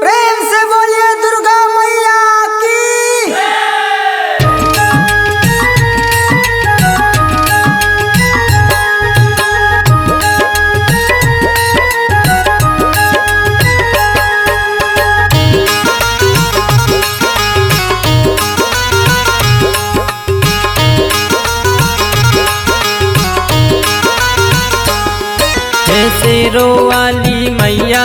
प्रेम से बोलिए दुर्गा मैया की। हे शेरों वाली मैया,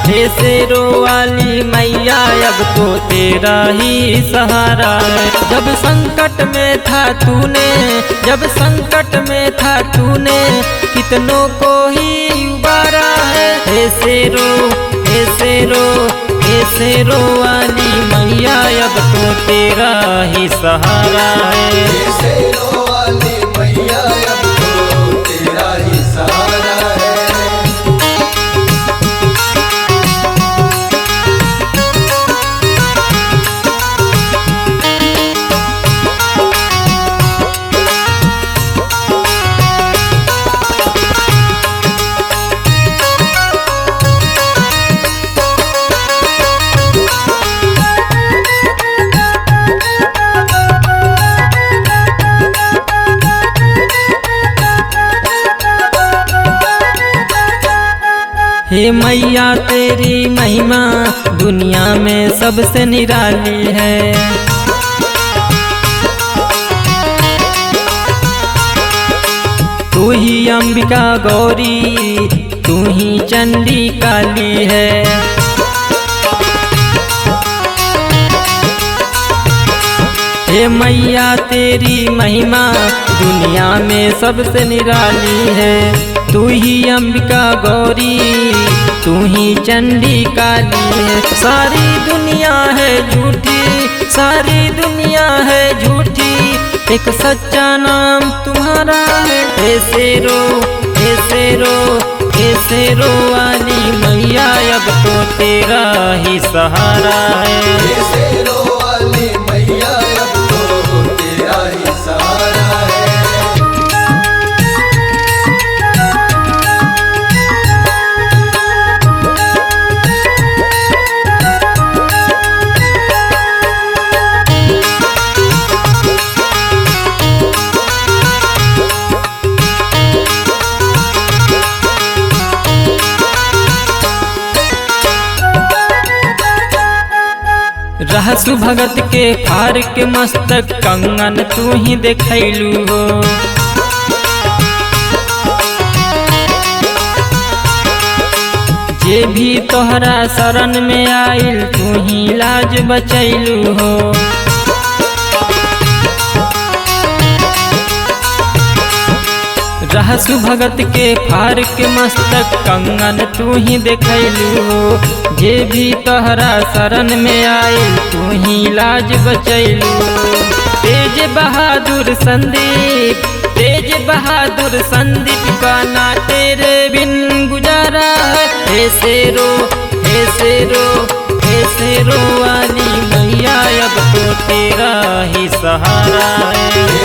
हे शेरों वाली मैया, अब तो तेरा ही सहारा है। जब संकट में था तूने, जब संकट में था तूने, कितनों को ही उबारा है। हे शेरों, हे शेरों, हे शेरों वाली मैया, अब तो तेरा ही सहारा है। हे शेरों वाली मैया, अब तो तेरा ही सहारा है। हे मैया तेरी महिमा दुनिया में सबसे निराली है। तू ही अंबिका गौरी, तू ही चंडी काली है। हे मैया तेरी महिमा दुनिया में सबसे निराली है। तू ही अंबिका गौरी, तू ही चंडी काली है। सारी दुनिया है झूठी, सारी दुनिया है झूठी, एक सच्चा नाम तुम्हारा है। हे शेरों, हे शेरों, हे शेरों वाली मैया, अब तो तेरा ही सहारा है। हे शेरों वाली मैया, अब तो तेरा ही सहारा है। रहसु भगत के फार के मस्तक कंगन तू ही देखैलू हो। जे भी तोहरा शरण में आइल तू ही लाज बचैलू हो। रहसु भगत के फार के मस्तक कंगन तू ही देखैलू हो। जे भी तोहरा शरण में आइल तू ही लाज बचैलू। तेज बहादुर संदीप, तेज बहादुर संदीप का ना तेरे बिन गुजारा है। हे शेरों, हे शेरों, हे शेरों वाली मैया, अब तो तेरा ही सहारा है।